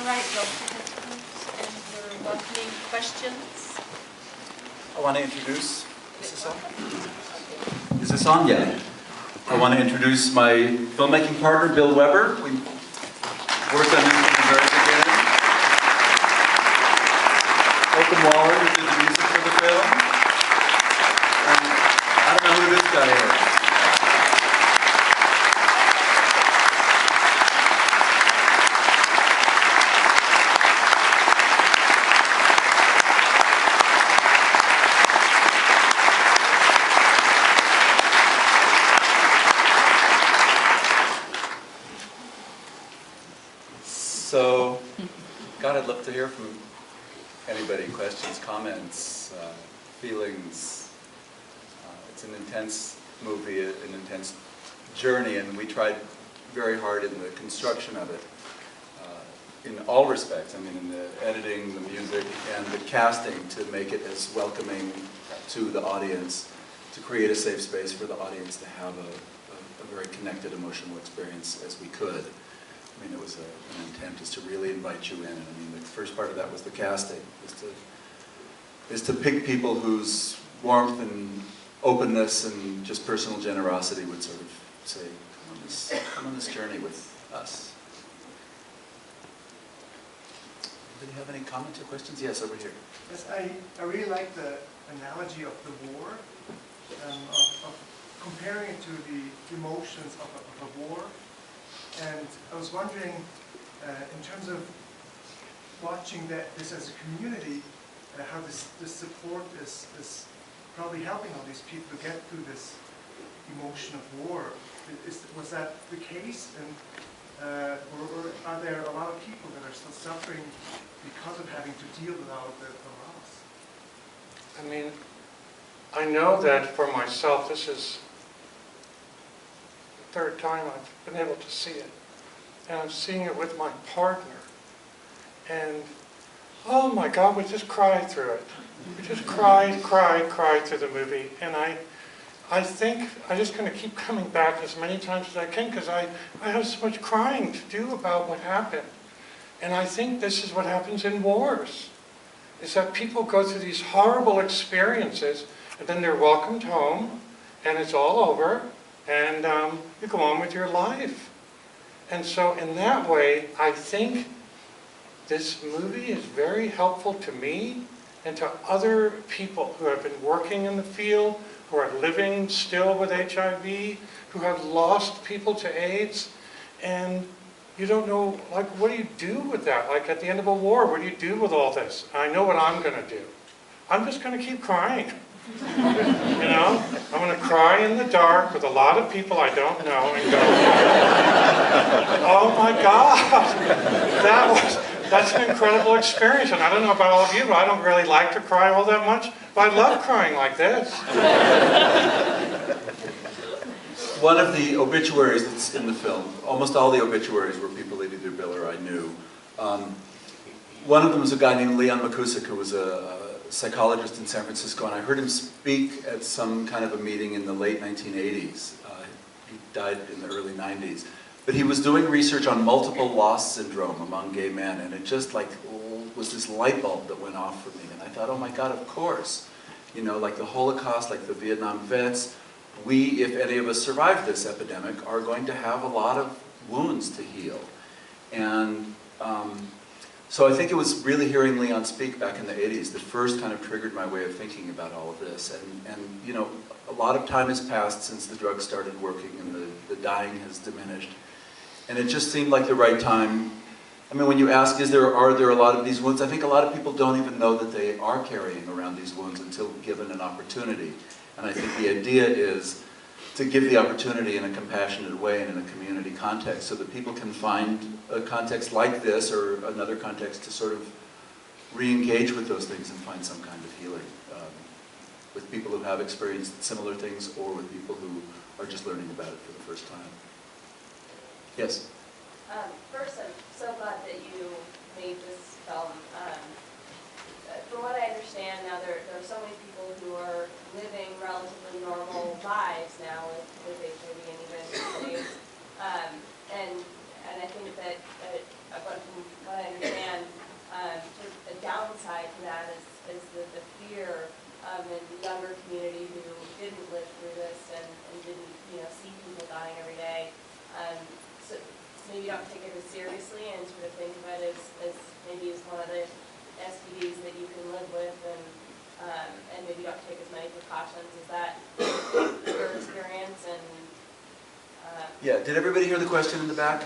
All right, go ahead, and we're welcoming questions. I want to introduce, is this on? Is this on? Yeah. I want to introduce my filmmaking partner, Bill Weber. We worked on this from the very beginning. Holcombe Waller, who did the music for the film. And I don't know who this guy is. So, God, I'd love to hear from anybody. Questions, comments, feelings. It's an intense movie, an intense journey, and we tried very hard in the construction of it. In all respects, I mean, in the editing, the music, and the casting, to make it as welcoming to the audience, to create a safe space for the audience to have a very connected emotional experience as we could. I mean, it was an intent is to really invite you in. And I mean, the first part of that was the casting, is to pick people whose warmth and openness and just personal generosity would sort of say, come on this journey with us. Anybody have any comments or questions? Yes, over here. Yes, I really like the analogy of the war, of comparing it to the emotions of a war. And I was wondering, in terms of watching this as a community, how this support is probably helping all these people to get through this emotion of war. Was that the case? And or are there a lot of people that are still suffering because of having to deal with all of the loss? I mean, I know that for myself, this is third time I've been able to see it. And I'm seeing it with my partner. And, oh my God, we just cried through it. We just cried through the movie. And I think I'm just going to keep coming back as many times as I can, because I have so much crying to do about what happened. And I think this is what happens in wars, is that people go through these horrible experiences, and then they're welcomed home, and it's all over, and you go on with your life. And so in that way, I think this movie is very helpful to me and to other people who have been working in the field, who are living still with HIV, who have lost people to AIDS, and you don't know, like, what do you do with that? Like, at the end of a war, what do you do with all this? I know what I'm going to do. I'm just going to keep crying. You know, I'm going to cry in the dark with a lot of people I don't know and go, oh my God, that's an incredible experience. And I don't know about all of you, but I don't really like to cry all that much, but I love crying like this. One of the obituaries that's in the film, almost all the obituaries were people that either Bill or I knew. One of them was a guy named Leon McCusick, who was a psychologist in San Francisco, and I heard him speak at some kind of a meeting in the late 1980s. He died in the early 90s. But he was doing research on multiple loss syndrome among gay men, and it just like was this light bulb that went off for me. And I thought, oh my God, of course. You know, like the Holocaust, like the Vietnam vets, we, if any of us survive this epidemic, are going to have a lot of wounds to heal. And so I think it was really hearing Leon speak back in the 80s that first kind of triggered my way of thinking about all of this. And you know, a lot of time has passed since the drug started working and the dying has diminished. And it just seemed like the right time. I mean, when you ask, are there a lot of these wounds? I think a lot of people don't even know that they are carrying around these wounds until given an opportunity. And I think the idea is to give the opportunity in a compassionate way and in a community context so that people can find a context like this or another context to sort of re-engage with those things and find some kind of healing with people who have experienced similar things or with people who are just learning about it for the first time. Yes? First, I'm so glad that you made this film. From what I understand now, there are so many people who are living relatively normal lives now with HIV and even AIDS. And I think that from what I understand don't take it as seriously and sort of think of it as maybe as one of the STDs that you can live with, and maybe don't take as many precautions. Is that your experience? And Yeah, did everybody hear the question in the back?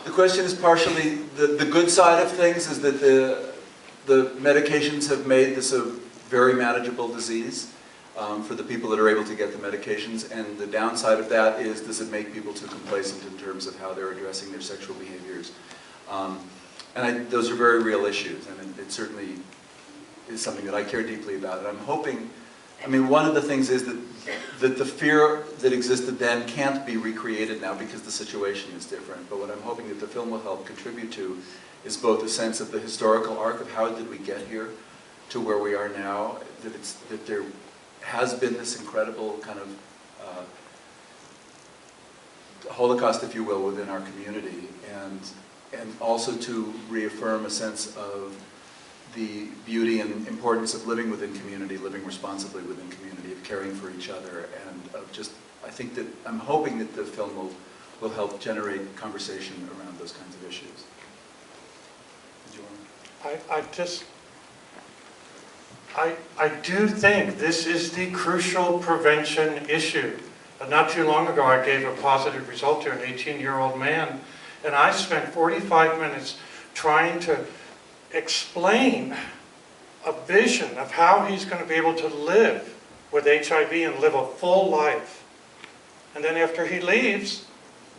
The question is partially, the good side of things is that the medications have made this a very manageable disease for the people that are able to get the medications, and the downside of that is, does it make people too complacent in terms of how they're addressing their sexual behaviors? Those are very real issues, and it certainly is something that I care deeply about. And I'm hoping, I mean, one of the things is that the fear that existed then can't be recreated now because the situation is different. But what I'm hoping that the film will help contribute to is both a sense of the historical arc of how did we get here to where we are now, that there has been this incredible kind of Holocaust, if you will, within our community, and also to reaffirm a sense of the beauty and importance of living within community, living responsibly within community, of caring for each other, and of just, I think that, I'm hoping that the film will help generate conversation around those kinds of issues. Did you want I do think this is the crucial prevention issue. Not too long ago, I gave a positive result to an 18-year-old man, and I spent 45 minutes trying to explain a vision of how he's going to be able to live with HIV and live a full life. And then after he leaves,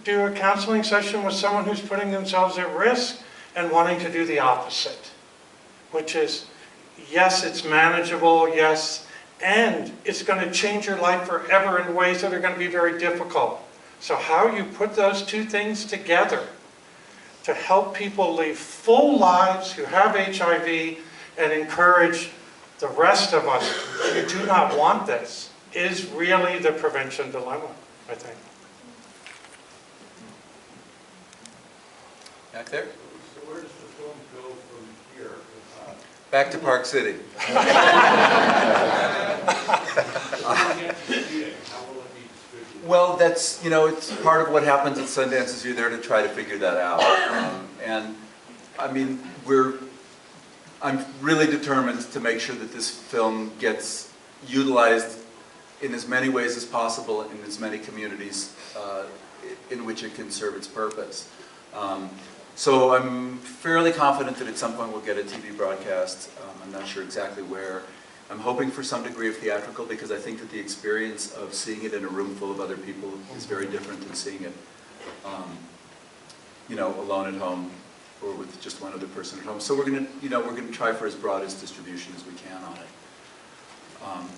do a counseling session with someone who's putting themselves at risk and wanting to do the opposite, which is, yes, it's manageable, yes, and it's going to change your life forever in ways that are going to be very difficult. So how you put those two things together to help people live full lives who have HIV and encourage the rest of us who do not want this is really the prevention dilemma, I think. Back there? So where does the film go from here? Back to Park City. Well, that's, you know, it's part of what happens at Sundance is you're there to try to figure that out. And I mean, I'm really determined to make sure that this film gets utilized in as many ways as possible in as many communities in which it can serve its purpose. So I'm fairly confident that at some point we'll get a TV broadcast. I'm not sure exactly where. I'm hoping for some degree of theatrical because I think that the experience of seeing it in a room full of other people is very different than seeing it, you know, alone at home or with just one other person at home. So we're going to try for as broad as distribution as we can on it.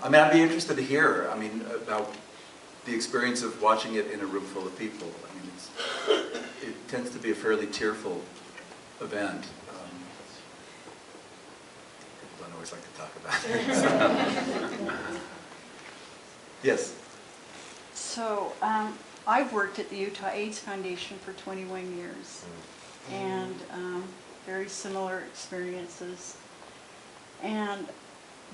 I mean, I'd be interested to hear, I mean, about the experience of watching it in a room full of people. I mean, it tends to be a fairly tearful event. People don't always like to talk about it. Yes? So, I've worked at the Utah AIDS Foundation for 21 years, and very similar experiences. And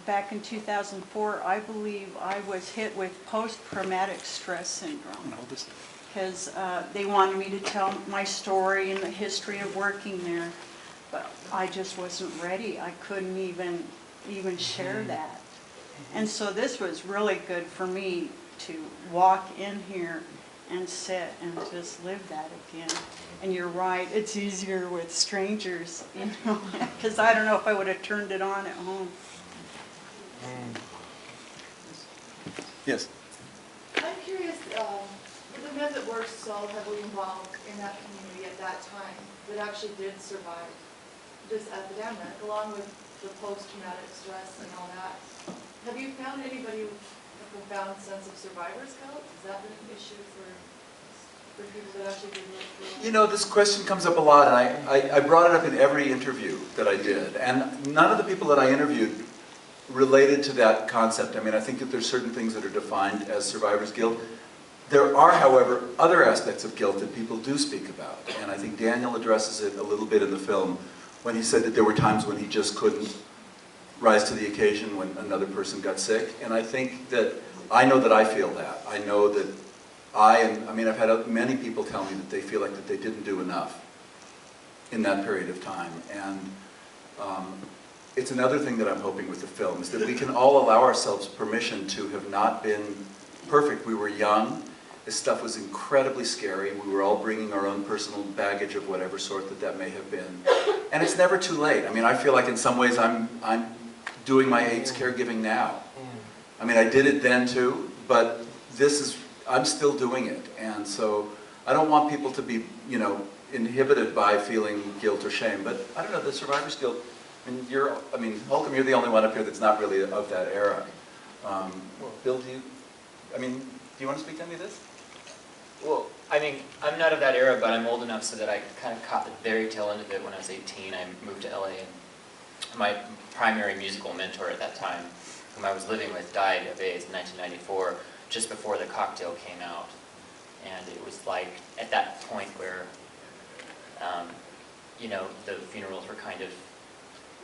back in 2004, I believe I was hit with post-traumatic stress syndrome because they wanted me to tell my story and the history of working there, but I just wasn't ready. I couldn't even share that. And so this was really good for me to walk in here and sit and just live that again. And you're right, it's easier with strangers, you know, because I don't know if I would have turned it on at home. Yes? I'm curious, the men that were so heavily involved in that community at that time that actually did survive this epidemic, along with the post-traumatic stress and all that, have you found anybody with a profound sense of survivor's guilt? Has that been an issue for people that actually did live through it? You know, this question comes up a lot, and I brought it up in every interview that I did. And none of the people that I interviewed related to that concept. I mean, I think that there's certain things that are defined as survivor's guilt. There are, however, other aspects of guilt that people do speak about. And I think Daniel addresses it a little bit in the film when he said that there were times when he just couldn't rise to the occasion when another person got sick. And I think that, I know that I feel that. I know that I mean, I've had many people tell me that they feel like that they didn't do enough in that period of time. And it's another thing that I'm hoping with the film, is that we can all allow ourselves permission to have not been perfect. We were young. This stuff was incredibly scary. We were all bringing our own personal baggage of whatever sort that may have been. And it's never too late. I mean, I feel like in some ways I'm doing my AIDS caregiving now. I mean, I did it then too, but I'm still doing it. And so I don't want people to be, you know, inhibited by feeling guilt or shame. But I don't know, the Survivor's Guild, I mean, Holcombe, you're the only one up here that's not really of that era. Bill, do you want to speak to any of this? Well, I mean, I'm not of that era, but I'm old enough so that I kind of caught the very tail end of it when I was 18. I moved to LA, and my primary musical mentor at that time, whom I was living with, died of AIDS in 1994, just before The Cocktail came out. And it was like, at that point where, you know, the funerals were kind of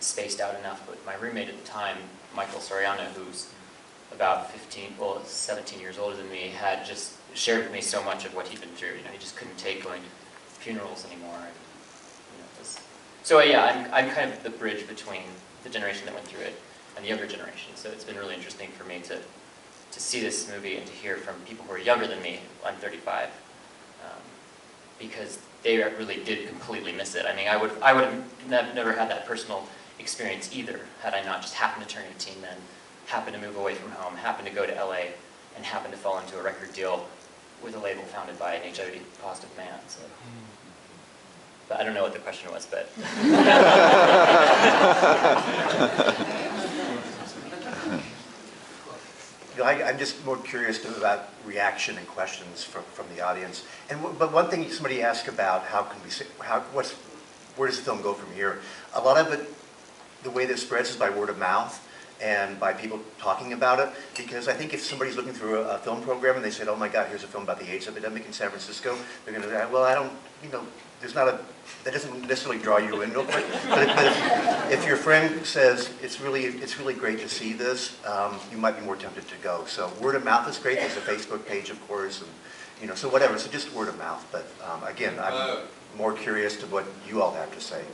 spaced out enough, but my roommate at the time, Michael Soriano, who's about 17 years older than me, had just shared with me so much of what he'd been through. You know, he just couldn't take going to funerals anymore. And, you know, so yeah, I'm kind of the bridge between the generation that went through it and the younger generation. So it's been really interesting for me to see this movie and to hear from people who are younger than me. I'm 35, because they really did completely miss it. I mean, I would have never had that personal experience either had I not just happened to turn 18 then, happened to move away from home, happened to go to LA, and happened to fall into a record deal with a label founded by an HIV positive man. So. But I don't know what the question was, but. You know, I'm just more curious about reaction and questions from the audience. But one thing somebody asked about, where does the film go from here? A lot of it, the way that it spreads is by word of mouth and by people talking about it. Because I think if somebody's looking through a film program and they said, oh my God, here's a film about the AIDS epidemic in San Francisco, they're going to say, well, I don't, you know, that doesn't necessarily draw you in real quick. But if your friend says, it's really great to see this, you might be more tempted to go. So word of mouth is great. There's a Facebook page, of course, and, you know, so whatever. So just word of mouth. But again, I'm more curious to what you all have to say.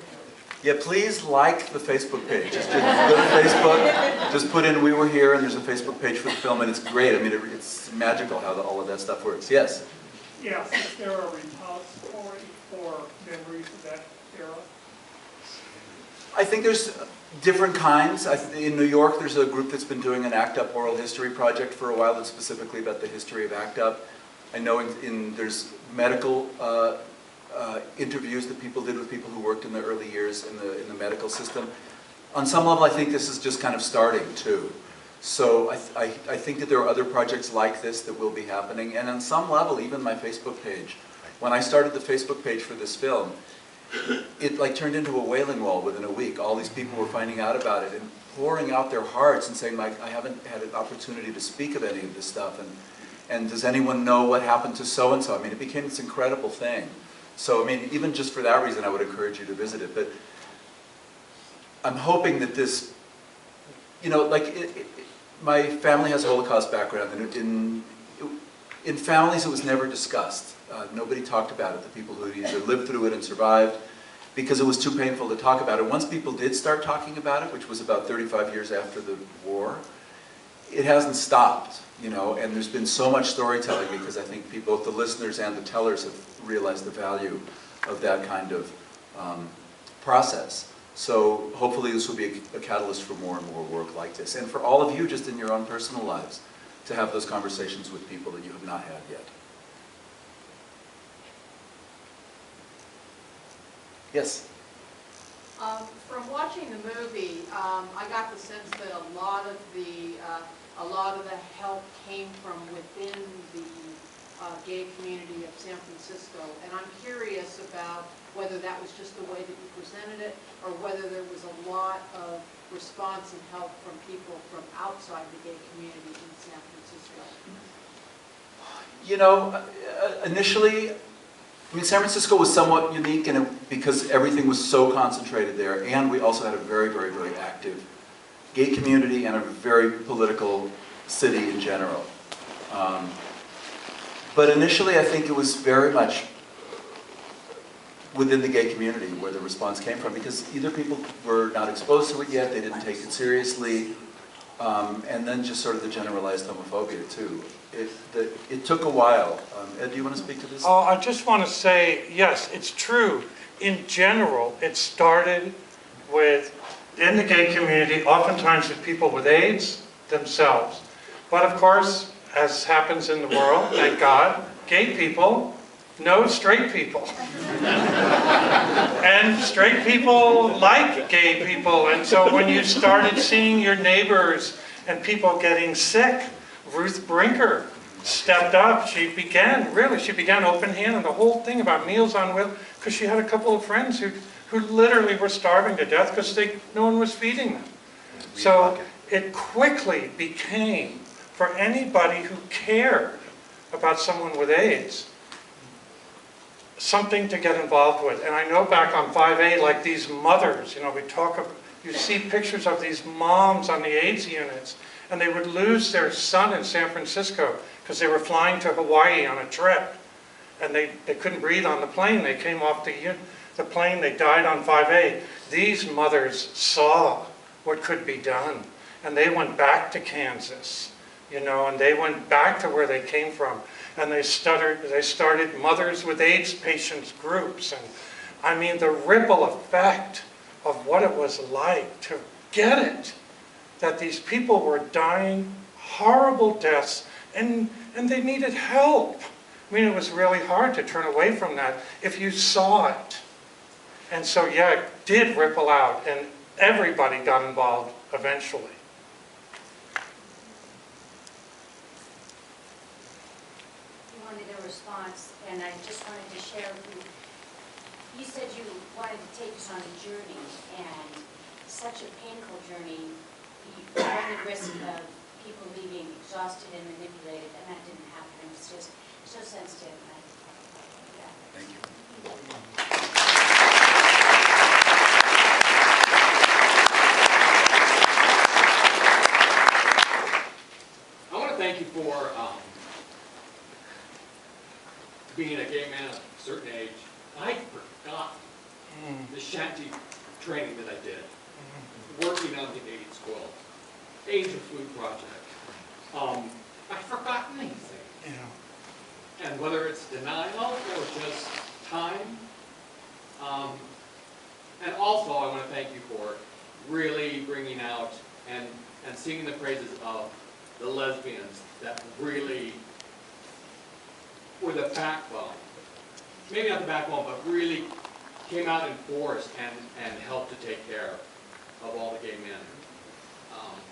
Yeah, please like the Facebook page. Just go to Facebook, just put in "We Were Here," and there's a Facebook page for the film, and it's great. I mean, it's magical how all of that stuff works. Yes? Yes, is there a repository for memories of that era? I think there's different kinds. In New York, there's a group that's been doing an ACT UP oral history project for a while that's specifically about the history of ACT UP. I know there's medical interviews that people did with people who worked in the early years in the medical system. On some level, I think this is just kind of starting too. So I think that there are other projects like this that will be happening. And on some level, even my Facebook page. When I started the Facebook page for this film, it like turned into a wailing wall within a week. All these people were finding out about it and pouring out their hearts and saying, like, I haven't had an opportunity to speak of any of this stuff. And does anyone know what happened to so-and-so? I mean, it became this incredible thing. So, I mean, even just for that reason, I would encourage you to visit it. But I'm hoping that this, you know, like, my family has a Holocaust background, and in families it was never discussed. Nobody talked about it, the people who either lived through it and survived, because it was too painful to talk about it. Once people did start talking about it, which was about 35 years after the war, it hasn't stopped, you know, and there's been so much storytelling because I think both the listeners and the tellers have realized the value of that kind of process. So hopefully this will be a catalyst for more and more work like this, and for all of you just in your own personal lives to have those conversations with people that you have not had yet. Yes? From watching the movie, I got the sense that a lot of the help came from within the gay community of San Francisco, and I'm curious about whether that was just the way that you presented it, or whether there was a lot of response and help from people from outside the gay community in San Francisco. You know, initially, I mean, San Francisco was somewhat unique because everything was so concentrated there, and we also had a very, very, very active gay community and a very political city in general. But initially, I think it was very much within the gay community where the response came from, because either people were not exposed to it yet, they didn't take it seriously, and then just sort of the generalized homophobia too. It took a while. Ed, do you want to speak to this? Oh, I just want to say, yes, it's true. In general, it started with, in the gay community, oftentimes with people with AIDS themselves. But of course, as happens in the world, thank God, gay people know straight people. And straight people like gay people. And so when you started seeing your neighbors and people getting sick, Ruth Brinker stepped up. She began open hand on the whole thing about Meals on Wheels, because she had a couple of friends who literally were starving to death because no one was feeding them. So it quickly became, for anybody who cared about someone with AIDS, something to get involved with. And I know back on 5A, like these mothers, you see pictures of these moms on the AIDS units, and they would lose their son in San Francisco because they were flying to Hawaii on a trip, and they couldn't breathe on the plane. They came off the plane, they died on 5A. These mothers saw what could be done, and they went back to Kansas, and they went back to where they came from, and they started Mothers with AIDS Patients groups. And I mean, the ripple effect of what it was like to get it, that these people were dying horrible deaths, and they needed help. I mean, it was really hard to turn away from that if you saw it. And so, yeah, it did ripple out, and everybody got involved eventually. You wanted a response, and I just wanted to share with you. You said you wanted to take us on a journey, and such a painful journey. You run the risk of people leaving exhausted and manipulated, and that didn't happen. It's just so sensitive. Thank you. I want to thank you for being a gay man of a certain age. I forgot the shanty training that I did, working on the AIDS quilt, AIDS and Food Project. I've forgotten anything. Yeah. And whether it's denial or just time. And also I want to thank you for really bringing out and singing the praises of the lesbians that really were the backbone. Maybe not the backbone, but really came out in force and helped to take care of all the gay men.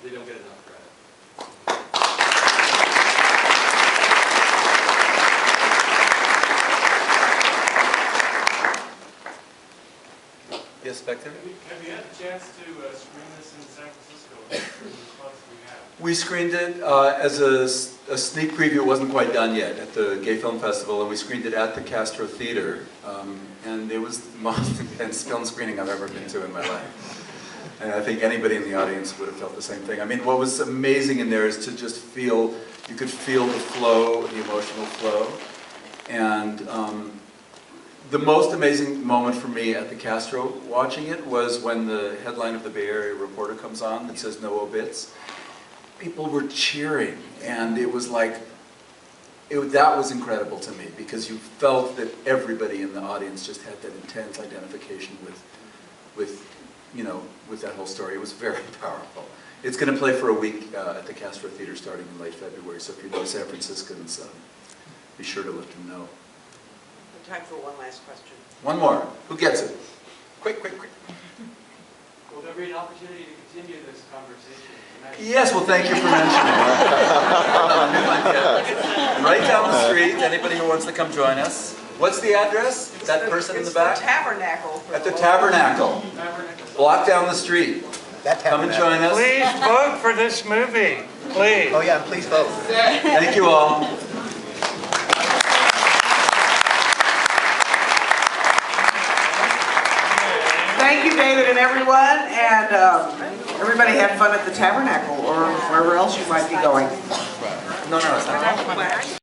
They don't get enough credit. Yes, back there? Have you had a chance to screen this in San Francisco? What response do we have? We screened it as a sneak preview. It wasn't quite done yet at the Gay Film Festival, and we screened it at the Castro Theater. And it was the most intense film screening I've ever been to in my life. And I think anybody in the audience would have felt the same thing. I mean, what was amazing in there is to just feel, you could feel the flow, the emotional flow. And the most amazing moment for me at the Castro watching it was when the headline of the Bay Area Reporter comes on that says no obits. People were cheering, and it was like, that was incredible to me, because you felt that everybody in the audience just had that intense identification with that whole story. It was very powerful. It's going to play for a week at the Castro Theater starting in late February, so if you know San Franciscans, be sure to let them know. Time for one last question. One more. Who gets it? Quick, quick, quick. Will there be an opportunity to continue this conversation tonight? Yes, well, thank you for mentioning it. Right down the street, anybody who wants to come join us. What's the address? That person in the back? It's the Tabernacle. At the Tabernacle. Block down the street. Come and join us. Please vote for this movie. Please. Oh yeah, please vote. Thank you all. Thank you, David and everyone, and everybody have fun at the Tabernacle or wherever else you might be going. No, it's not.